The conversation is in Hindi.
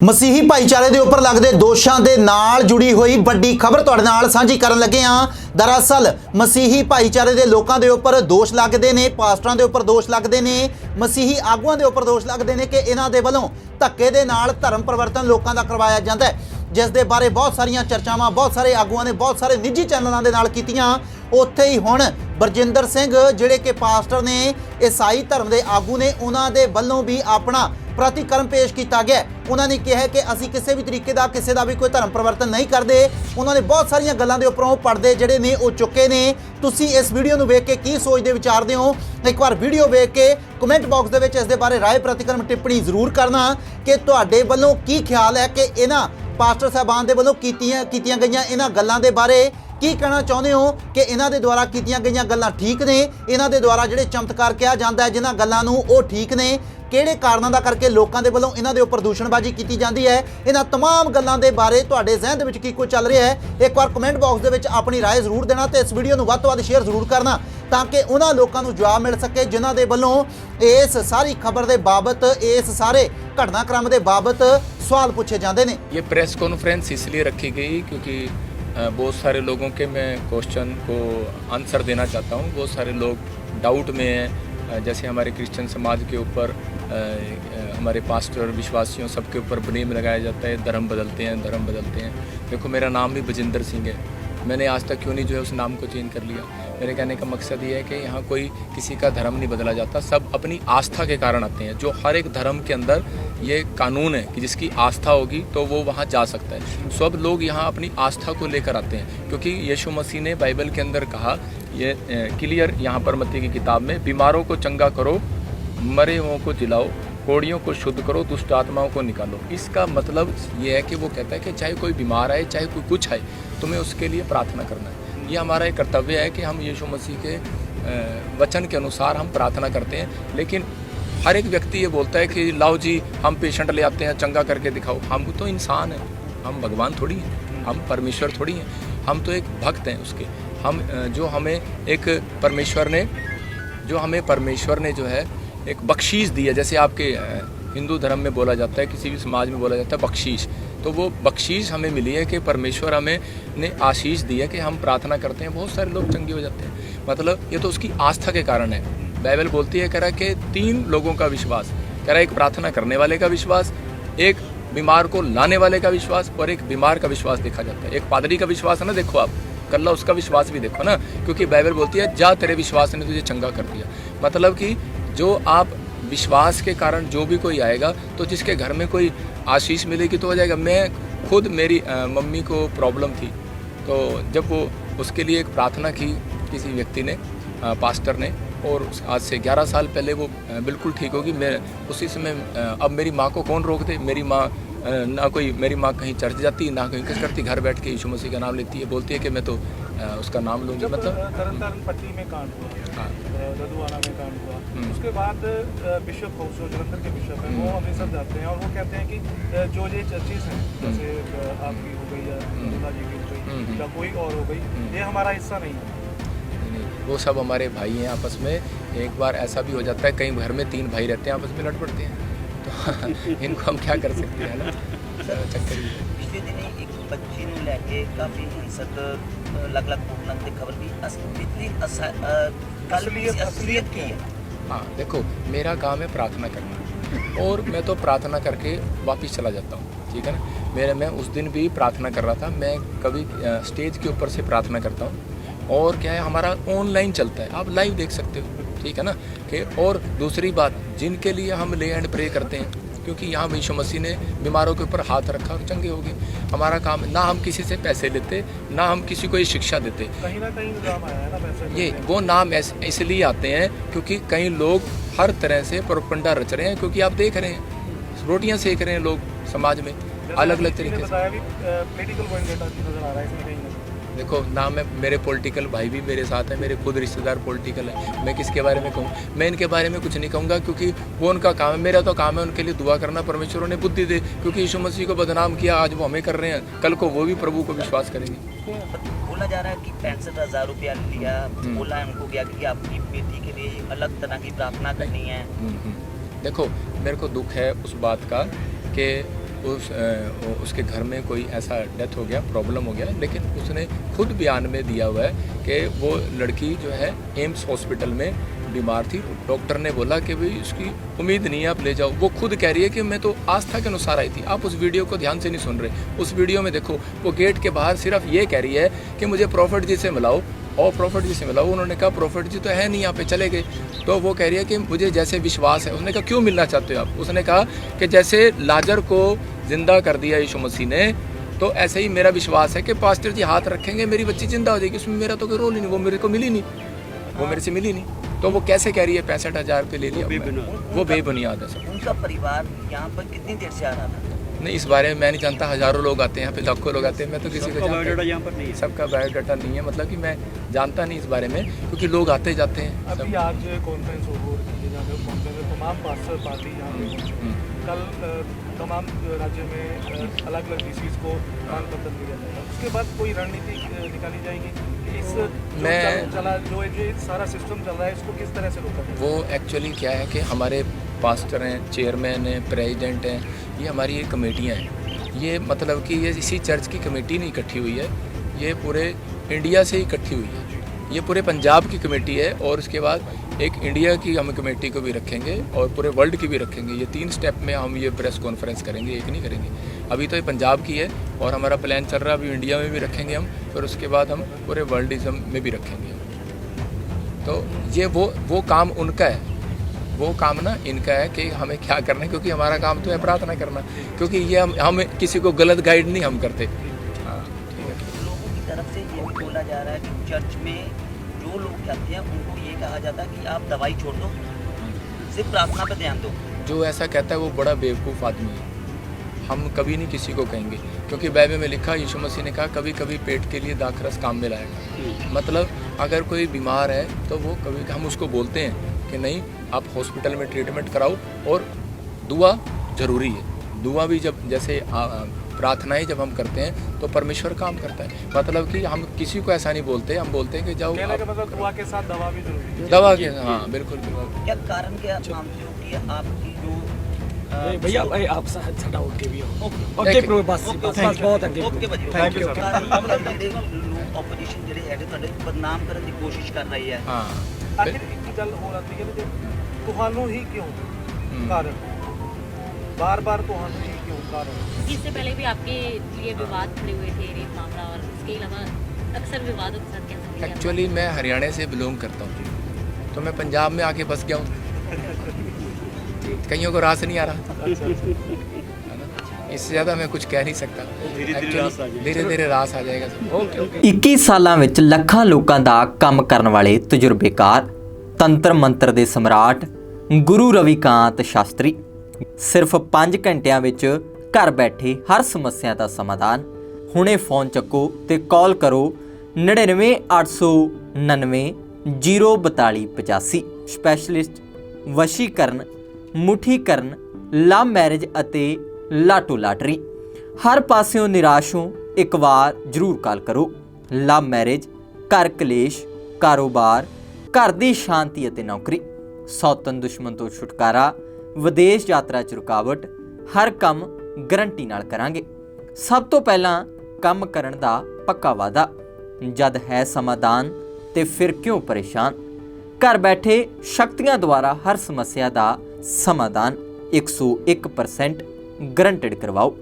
मसीही भाईचारे के उपर लगते दोषों के नाल जुड़ी हुई बड़ी खबर तुहाडे नाल सांझी करन लगे हां। दरअसल मसीही भाईचारे के लोगों के उपर दोष लगते हैं, पास्टरां के उपर दोष लगते हैं, मसीही आगुआं के उपर दोष लगते हैं कि इन्हां दे वल्लों धक्के दे नाल धर्म परिवर्तन लोगों का करवाया जाता है, जिस दे बारे बहुत सारियां चर्चावां बहुत सारे आगुआं ने बहुत सारे निजी चैनलों के नाल कीतियां। उत्थे ही हुण बरजिंदर सिंह जिहड़े कि पास्टर ने ईसाई धर्म के आगू ने उन्हां दे वल्लों भी अपना प्रतिक्रम पेश किया गया। उन्होंने कहा कि असी किसी भी तरीके का किसी का भी कोई धर्म परिवर्तन नहीं करते। उन्होंने बहुत सारिया गल्लां दे उपरों पर्दे जिहड़े ने वो चुके ने। तुसी इस वीडियो को वेख के की सोचते विचारते हो, एक बार वीडियो वेख के कमेंट बॉक्स दे विच इस दे बारे राय प्रतिक्रम टिप्पणी जरूर करना कि तुहाडे वल्लों की ख्याल है कि इन्हां पास्टर साहबान दे वल्लों कीतियां गईयां इन्हां गल्लां दे बारे की कहना चाहते हो कि इन्हां दे द्वारा कीतियां गईयां गल्लां ठीक ने, इन्हां दे द्वारा जिहड़े चमत्कार कहा जाता है जिन्हां गल्लां नूं वो ठीक ने, किहड़े कारणों का करके लोगों के वल्लों इन्हां दे उपर दूषणबाजी की जाती है। इन्हां तमाम गल्लां दे बारे तुहाडे ज़हन दे विच की कुछ चल रहा है, एक बार कमेंट बॉक्स दे विच अपनी राय जरूर देना तो इस वीडियो नूं वध तों वध शेयर जरूर करना ताकि उन्हां लोकां नूं जवाब मिल सके जिन्हां दे वल्लों इस सारी खबर के बाबत इस सारे घटनाक्रम के बाबत सवाल पूछे जाते हैं। ये प्रेस कॉन्फ्रेंस इसलिए रखी गई क्योंकि बहुत सारे लोगों के मैं क्वेश्चन को आंसर देना चाहता हूँ। बहुत सारे लोग डाउट में हैं, जैसे हमारे क्रिश्चियन समाज के ऊपर हमारे पास्टर विश्वासियों सबके ऊपर ब्लेम लगाया जाता है, धर्म बदलते हैं। देखो मेरा नाम भी बजिंदर सिंह है, मैंने आज तक क्यों नहीं जो है उस नाम को चेंज कर लिया। मेरे कहने का मकसद ये है कि यहाँ कोई किसी का धर्म नहीं बदला जाता, सब अपनी आस्था के कारण आते हैं। जो हर एक धर्म के अंदर ये कानून है कि जिसकी आस्था होगी तो वो वहाँ जा सकता है। सब लोग यहाँ अपनी आस्था को लेकर आते हैं क्योंकि यीशु मसीह ने बाइबल के अंदर कहा, ये क्लियर यहाँ पर मत्ती की किताब में, बीमारों को चंगा करो, मरे हुओं को जिलाओ, कोड़ियों को शुद्ध करो, दुष्ट आत्माओं को निकालो। इसका मतलब ये है कि वो कहता है कि चाहे कोई बीमार आए चाहे कोई कुछ आए, तुम्हें उसके लिए प्रार्थना करना है। ये हमारा एक कर्तव्य है कि हम यीशु मसीह के वचन के अनुसार हम प्रार्थना करते हैं। लेकिन हर एक व्यक्ति ये बोलता है कि लाओ जी हम पेशेंट ले आते हैं, चंगा करके दिखाओ। हम तो इंसान हैं, हम भगवान थोड़ी हैं, हम परमेश्वर थोड़ी हैं, हम तो एक भक्त हैं उसके। हम जो हमें एक परमेश्वर ने जो है एक बख्शीश दी है, जैसे आपके हिंदू धर्म में बोला जाता है, किसी भी समाज में बोला जाता है बख्शीश, तो वो बख्शीश हमें मिली है कि परमेश्वर हमें ने आशीष दी है कि हम प्रार्थना करते हैं, बहुत सारे लोग चंगे हो जाते हैं। मतलब ये तो उसकी आस्था के कारण है। बाइबल बोलती है, कह रहा है कि 3 लोगों का विश्वास, कह रहा है एक प्रार्थना करने वाले का विश्वास, एक बीमार को लाने वाले का विश्वास और एक बीमार का विश्वास देखा जाता है। एक पादरी का विश्वास है ना, देखो आप कल्ला उसका विश्वास भी देखो ना, क्योंकि बाइबल बोलती है जा तेरे विश्वास ने तुझे चंगा कर दिया। मतलब कि जो आप विश्वास के कारण जो भी कोई आएगा तो जिसके घर में कोई आशीष मिलेगी तो हो जाएगा। मैं खुद मेरी मम्मी को प्रॉब्लम थी, तो जब वो उसके लिए एक प्रार्थना की किसी व्यक्ति ने, पास्टर ने, और आज से 11 साल पहले वो बिल्कुल ठीक होगी। मैं उसी समय अब मेरी माँ को कौन रोक दे। मेरी माँ मेरी माँ कहीं चर्च जाती ना कहीं कुछ करती, घर बैठ के यीशु मसीह का नाम लेती है, बोलती है कि मैं तो उसका नाम लूँगी। मतलब तरन पट्टी में कांड हुआ, लदुआना में कांड हुआ, उसके बाद बिशप हाउस जो जलंधर के बिशप हैं वो अमृतसर जाते हैं और वो कहते हैं कि जो ये चर्चेज हैं, जैसे आपकी हो गई या दुल्हा जी की हो गई या कोई और हो गई, ये हमारा हिस्सा नहीं है। वो सब हमारे भाई हैं आपस में। एक बार ऐसा भी हो जाता है, कई घर में 3 भाई रहते हैं, आपस में लड़ पड़ते हैं, तो इनको हम क्या कर सकते हैं ना, चक्कर ही। पिछले दिन एक बच्ची ਨੂੰ ਲੈ ਕੇ ਕਾਫੀ ਹਿੰਸਕ ਅਲੱਗ-ਅਲੱਗ ਹੋਟਲਾਂ ਤੇ ਖਬਰ ਵੀ असलियत की है। हाँ देखो, मेरा काम है प्रार्थना करना और मैं तो प्रार्थना करके वापस चला जाता हूँ, ठीक है ना। मैं उस दिन भी प्रार्थना कर रहा था। मैं कभी स्टेज के ऊपर से प्रार्थना करता हूँ और क्या है, हमारा ऑनलाइन चलता है, आप लाइव देख सकते हो, ठीक है ना। कि और दूसरी बात, जिनके लिए हम ले एंड प्रे करते हैं, क्योंकि यहाँ यीशु मसीह ने बीमारों के ऊपर हाथ रखा और चंगे हो गए। हमारा काम ना हम किसी से पैसे लेते, ना हम किसी को ये शिक्षा देते। कहीं ना कहीं इल्जाम आया है ना पैसे, ये वो नाम इसलिए आते हैं क्योंकि कई लोग हर तरह से प्रोपगंडा रच रहे हैं, क्योंकि आप देख रहे हैं रोटियां सेक रहे हैं लोग समाज में अलग अलग तरीके से। पॉलिटिकल वेंडेटा नजर आ रहा है इसमें कहीं ना। देखो ना, मैं मेरे पॉलिटिकल भाई भी मेरे साथ हैं, मेरे खुद रिश्तेदार पॉलिटिकल है, मैं किसके बारे में कहूँ। मैं इनके बारे में कुछ नहीं कहूँगा क्योंकि वो उनका काम है, मेरा तो काम है उनके लिए दुआ करना, परमेश्वर उन्हें बुद्धि दे, क्योंकि यीशु मसीह को बदनाम किया, आज वो हमें कर रहे हैं, कल को वो भी प्रभु को विश्वास करेंगे। बोला जा रहा है कि 65,000 रुपया लिया, बोला है उनको गया कि आपकी बेटी के लिए अलग तरह की प्रार्थना करनी है। देखो मेरे को दुख है उस बात का कि उसके घर में कोई ऐसा डेथ हो गया, प्रॉब्लम हो गया, लेकिन उसने खुद बयान में दिया हुआ है कि वो लड़की जो है एम्स हॉस्पिटल में बीमार थी, डॉक्टर ने बोला कि भाई इसकी उम्मीद नहीं है, आप ले जाओ। वो खुद कह रही है कि मैं तो आस्था के अनुसार आई थी। आप उस वीडियो को ध्यान से नहीं सुन रहे। उस वीडियो में देखो, वो गेट के बाहर सिर्फ ये कह रही है कि मुझे प्रॉफिट जी से मिलाओ, और प्रॉफिट जी से मिलाओ। उन्होंने कहा प्रॉफिट जी तो है नहीं यहाँ पे, चले गए। तो वो कह रही है कि मुझे जैसे विश्वास है। उसने कहा क्यों मिलना चाहते हो आप? उसने कहा कि जैसे लाजर को जिंदा कर दिया यीशु मसीह ने, तो ऐसे ही मेरा विश्वास है कि पास्टर जी हाथ रखेंगे, मेरी बच्ची जिंदा हो जाएगी। उसमें मेरा तो कोई रोल ही नहीं, वो मेरे को मिली नहीं, वो मेरे से मिली नहीं। तो वो कैसे कह रही है 65,000 रुपये ले लिया? वो बेबुनियाद है सर। उनका परिवार यहाँ पर कितनी देर से आ रहा था? नहीं, इस बारे में मैं नहीं जानता। हज़ारों लोग आते हैं यहाँ पे, लाखों लोग आते हैं। मैं तो किसी को बायोडाटा यहाँ पर नहीं है। सबका बायोडाटा नहीं है, मतलब कि मैं जानता नहीं इस बारे में, क्योंकि लोग आते जाते हैं। अभी आज कॉन्फ्रेंस हो रही है, जहाँ पे कॉन्फ्रेंस में तमाम पास्टर पार्टी यहाँ पे कल तमाम राज्य में अलग अलग डिसीज को दान पत्र दिया जाएगा। उसके बाद कोई रणनीति निकाली जाएगी कि इस जो सारा सिस्टम चल रहा है इसको किस तरह से रोका जाए। वो एक्चुअली क्या है कि हमारे पास्टर हैं, चेयरमैन हैं, प्रेसिडेंट हैं, ये हमारी ये कमेटियाँ हैं। ये मतलब कि ये इसी चर्च की कमेटी नहीं इकट्ठी हुई है, ये पूरे इंडिया से इकट्ठी हुई है। ये पूरे पंजाब की कमेटी है, और उसके बाद एक इंडिया की हम कमेटी को भी रखेंगे और पूरे वर्ल्ड की भी रखेंगे। ये 3 स्टेप में हम ये प्रेस कॉन्फ्रेंस करेंगे, एक नहीं करेंगे। अभी तो ये पंजाब की है, और हमारा प्लान चल रहा है अभी इंडिया में भी रखेंगे हम, फिर उसके बाद हम पूरे वर्ल्डिज्म में भी रखेंगे। तो ये वो काम उनका है, वो काम ना इनका है कि हमें क्या करना है, क्योंकि हमारा काम तो है प्रार्थना करना, क्योंकि ये हम किसी को गलत गाइड नहीं हम करते। हाँ, ठीक है। लोगों की तरफ से ये भी बोला जा रहा है कि चर्च में जो लोग जाते हैं उनको ये कहा जाता है कि आप दवाई छोड़ दो, सिर्फ प्रार्थना पे ध्यान दो। जो ऐसा कहता है वो बड़ा बेवकूफ़ आदमी है। हम कभी नहीं किसी को कहेंगे, क्योंकि बाइबल में लिखा, यीशु मसीह ने कहा कभी कभी पेट के लिए दाखरस काम में लाएगा। मतलब अगर कोई बीमार है तो वो कभी हम उसको बोलते हैं कि नहीं, आप हॉस्पिटल में ट्रीटमेंट कराओ, और दुआ ज़रूरी है। दुआ भी जब जैसे प्रार्थनाएं जब हम करते हैं तो परमेश्वर काम करता है। मतलब कि हम किसी को ऐसा नहीं बोलते, हम बोलते हैं कि जाओ। कहने का मतलब दुआ के साथ दवा भी जरूरी है। दवा के, हाँ बिल्कुल बिल्कुल। क्या कारण क्या मानते हो कि आपकी जो भैया आप छटा उठ के भी हो। ओके ओके प्रो, बस बहुत आगे। ओके भाई, थैंक यू सर। ऑपोजिशन ਜਿਹੜੇ ਹੈਗੇ ਤੁਹਾਡੇ ਬਦਨਾਮ ਕਰਨ ਦੀ ਕੋਸ਼ਿਸ਼ ਕਰ ਰਹੀ ਹੈ। हाँ आखिर एक गल हो रही है कि ਤੁਹਾਨੂੰ ही क्यों कारण, बार बार ਤੁਹਾਨੂੰ ही क्यों कारण? इससे पहले भी आपके लिए विवाद खड़े हुए थे, रेप मामला, और इसके अलावा अक्सर विवादों के साथ कैसे किया? एक्चुअली मैं हरियाणा से बिलोंग करता हूँ, तो मैं पंजाब में आके बस गया हूँ। कईयों को रास नहीं आ रहा है ना, इससे ज़्यादा मैं कुछ कह नहीं सकता। धीरे धीरे रास आ जाएगा। Okay okay. 21 ਸਾਲਾਂ ਵਿੱਚ ਲੱਖਾਂ ਲੋਕਾਂ ਦਾ ਕੰਮ ਕਰਨ ਵਾਲੇ ਤਜਰਬੇਕਾਰ ਤੰਤਰ ਮੰਤਰ ਦੇ ਸਮਰਾਟ ਗੁਰੂ ਰਵੀਕਾਂਤ ਸ਼ਾਸਤਰੀ ਸਿਰਫ 5 ਘੰਟਿਆਂ ਵਿੱਚ ਘਰ ਬੈਠੇ ਹਰ ਸਮੱਸਿਆ ਦਾ ਸਮਾਧਾਨ। ਹੁਣੇ ਫੋਨ ਚੱਕੋ ਤੇ ਕਾਲ ਕਰੋ 99 899 04285। ਸਪੈਸ਼ਲਿਸਟ ਵਸ਼ੀਕਰਨ, ਮੁਠੀਕਰਨ, ਲਵ ਮੈਰਿਜ ਅਤੇ ਲਾਟੋ ਲਾਟਰੀ। ਹਰ ਪਾਸਿਓਂ ਨਿਰਾਸ਼ ਹੋ, ਇੱਕ ਵਾਰ ਜ਼ਰੂਰ ਕਾਲ ਕਰੋ। ਲਵ ਮੈਰਿਜ, ਘਰ ਕਲੇਸ਼, ਕਾਰੋਬਾਰ, ਘਰ ਦੀ ਸ਼ਾਂਤੀ ਅਤੇ ਨੌਕਰੀ, ਸੌਤਨ ਦੁਸ਼ਮਣ ਤੋਂ ਛੁਟਕਾਰਾ, ਵਿਦੇਸ਼ ਯਾਤਰਾ 'ਚ ਰੁਕਾਵਟ, ਹਰ ਕੰਮ ਗਰੰਟੀ ਨਾਲ ਕਰਾਂਗੇ। ਸਭ ਤੋਂ ਪਹਿਲਾਂ ਕੰਮ ਕਰਨ ਦਾ ਪੱਕਾ ਵਾਅਦਾ। ਜਦ ਹੈ ਸਮਾਧਾਨ ਤੇ ਫਿਰ ਕਿਉਂ ਪਰੇਸ਼ਾਨ। ਘਰ ਬੈਠੇ ਸ਼ਕਤੀਆਂ ਦੁਆਰਾ ਹਰ ਸਮੱਸਿਆ ਦਾ ਸਮਾਧਾਨ 101% ਗਰੰਟਡ ਕਰਵਾਓ।